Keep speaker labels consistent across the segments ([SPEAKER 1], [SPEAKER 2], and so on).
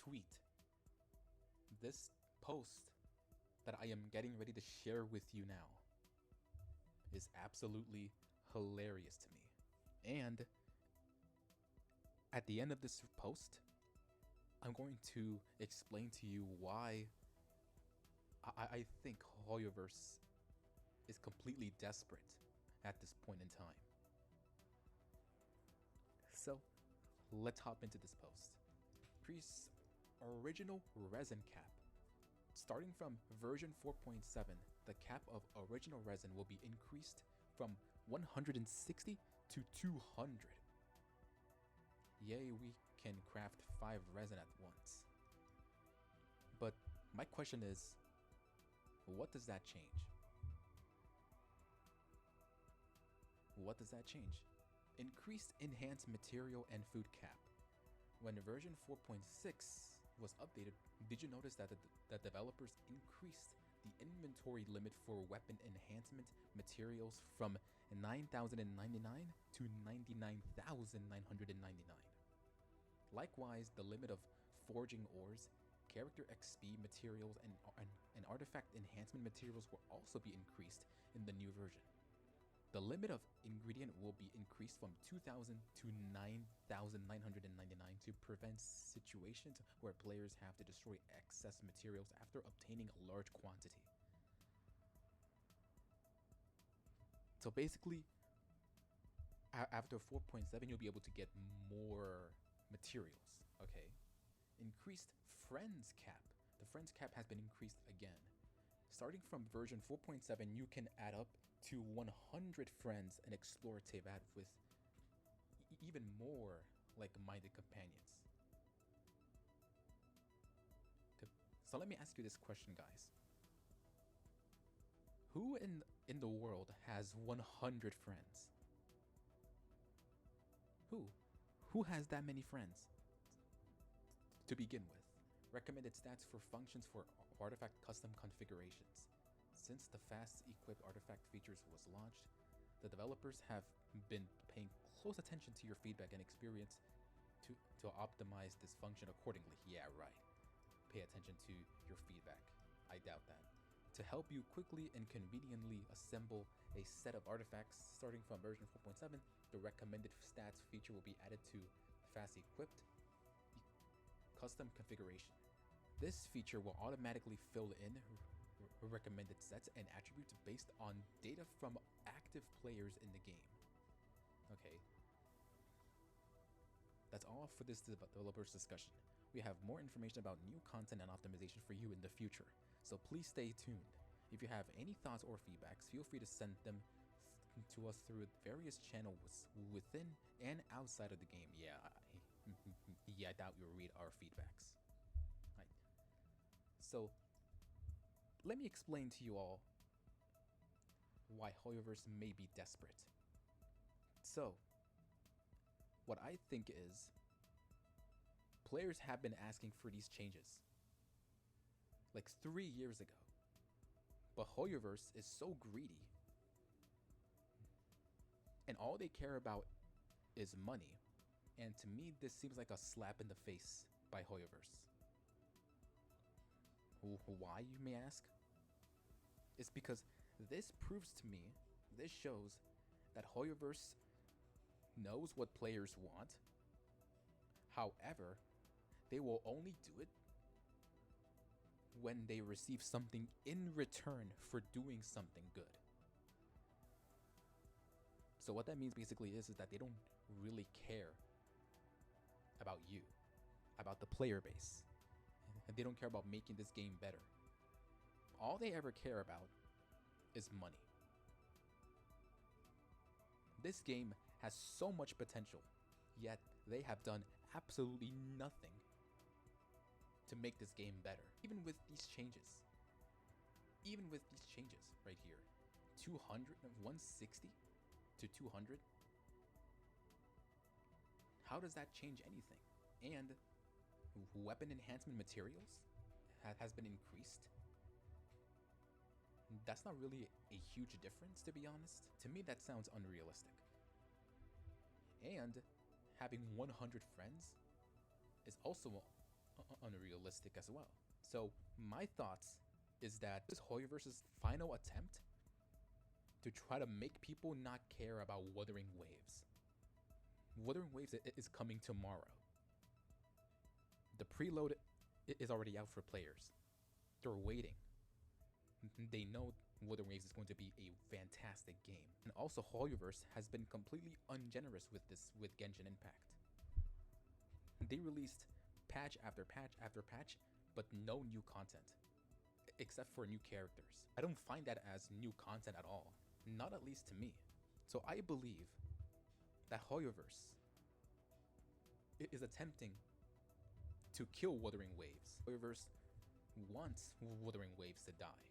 [SPEAKER 1] tweet, this post that I am getting ready to share with you now is absolutely hilarious to me. And at the end of this post, I'm going to explain to you why I think Hoyoverse is completely desperate at this point in time. So, let's hop into this post. Increase original resin cap. Starting from version 4.7, the cap of original resin will be increased from 160 to 200. Yay, we can craft 5 resin at once. But my question is, what does that change? What does that change? Increased enhanced material and food cap. When version 4.6 was updated, did you notice that the developers increased the inventory limit for weapon enhancement materials from 9,099 to 99,999? Likewise, the limit of forging ores, character XP materials, and artifact enhancement materials will also be increased in the new version. The limit of ingredient will be increased from 2,000 to 9,999 to prevent situations where players have to destroy excess materials after obtaining a large quantity. So basically, after 4.7, you'll be able to get more materials, okay? Increased friends cap. The friends cap has been increased again. Starting from version 4.7, you can add up to 100 friends and explore Teyvat with even more like-minded companions. So let me ask you this question, guys. Who in the world has 100 friends? Who? Who has that many friends? To begin with, recommended stats for functions for artifact custom configurations. Since the fast equipped artifact features was launched, the developers have been paying close attention to your feedback and experience to optimize this function accordingly. Yeah, right. Pay attention to your feedback. I doubt that. To help you quickly and conveniently assemble a set of artifacts starting from version 4.7, the recommended stats feature will be added to fast equipped custom configuration. This feature will automatically fill in recommended sets and attributes based on data from active players in the game. Okay. That's all for this developer's discussion. We have more information about new content and optimization for you in the future, so please stay tuned. If you have any thoughts or feedbacks, feel free to send them to us through various channels within and outside of the game. Yeah, I doubt you'll read our feedbacks. Right. So, let me explain to you all why Hoyoverse may be desperate. So, what I think is, players have been asking for these changes like 3 years ago, but Hoyoverse is so greedy, and all they care about is money. And to me, this seems like a slap in the face by Hoyoverse. Why, you may ask? It's because this proves to me, this shows that Hoyoverse knows what players want. However, they will only do it when they receive something in return for doing something good. So what that means basically is that they don't really care about you, about the player base, and they don't care about making this game better. All they ever care about is money. This game has so much potential, yet they have done absolutely nothing to make this game better. Even with these changes right here, 160 to 200, how does that change anything? And weapon enhancement materials has been increased. That's not really a huge difference, to be honest. To me, that sounds unrealistic. And having 100 friends is also unrealistic as well. So my thoughts is that this Hoyoverse's final attempt to try to make people not care about Wuthering Waves. Wuthering Waves is coming tomorrow. The preload is already out for players. They're waiting. They know Wuthering Waves is going to be a fantastic game. And also Hoyoverse has been completely ungenerous with Genshin Impact. They released patch after patch after patch, but no new content, except for new characters. I don't find that as new content at all, not at least to me. So I believe that Hoyoverse is attempting to kill Wuthering Waves. Hoyoverse wants Wuthering Waves to die.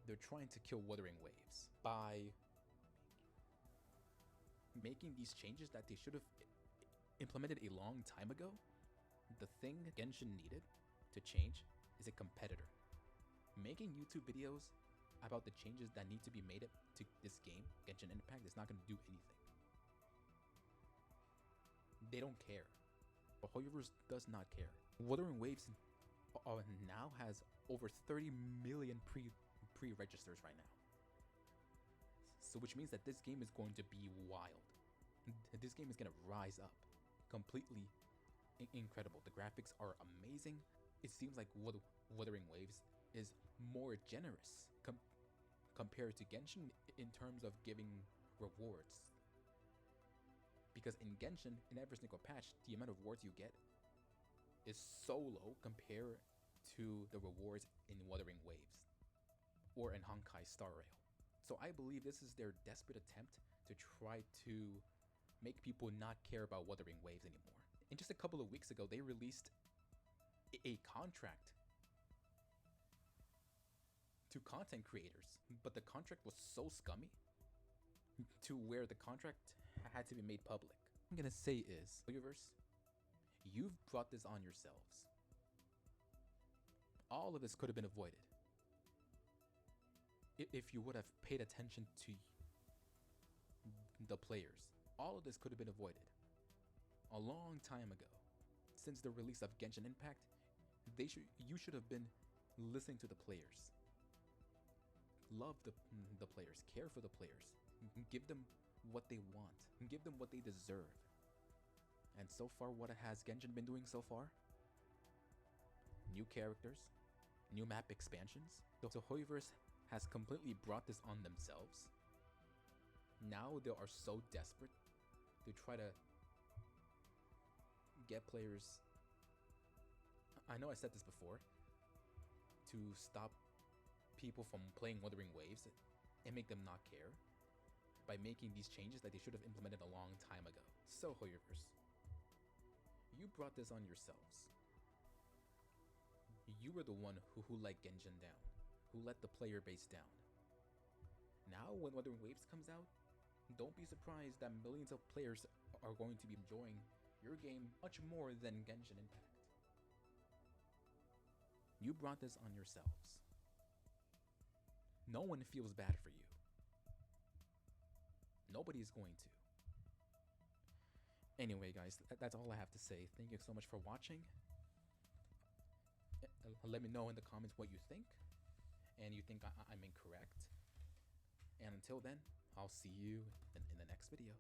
[SPEAKER 1] They're trying to kill Wuthering Waves by making these changes that they should have implemented a long time ago. The thing Genshin needed to change is a competitor. Making YouTube videos about the changes that need to be made to this game, Genshin Impact, is not going to do anything. They don't care. But Hoyoverse does not care. Wuthering Waves now has over 30 million pre-registers right now. So which means that this game is going to be wild. This game is going to rise up. Completely incredible. The graphics are amazing. It seems like Wuthering Waves is more generous compared to Genshin in terms of giving rewards. Because in Genshin, in every single patch, the amount of rewards you get is so low compared to the rewards in Wuthering Waves or in Honkai Star Rail. So I believe this is their desperate attempt to try to make people not care about Wuthering Waves anymore. And just a couple of weeks ago, they released a contract to content creators, but the contract was so scummy to where the contract had to be made public. What I'm gonna say is, Hoyoverse, you've brought this on yourselves. All of this could have been avoided if you would have paid attention to the players. All of this could have been avoided a long time ago. Since the release of Genshin Impact, you should have been listening to the players. Love the players, care for the players, give them what they want, give them what they deserve. And so far, what has Genshin been doing so far? New characters, new map expansions. So Hoyoverse has completely brought this on themselves. Now they are so desperate to try to get players, I know I said this before, to stop people from playing Wuthering Waves and make them not care by making these changes that they should have implemented a long time ago. So Hoyoverse, you brought this on yourselves. You were the one who let Genshin down, who let the player base down. Now when Wuthering Waves comes out, don't be surprised that millions of players are going to be enjoying your game much more than Genshin Impact. You brought this on yourselves. No one feels bad for you. Nobody's going to. Anyway, guys, that's all I have to say. Thank you so much for watching. Let me know in the comments what you think, and you think I'm incorrect. And until then, I'll see you in the next video.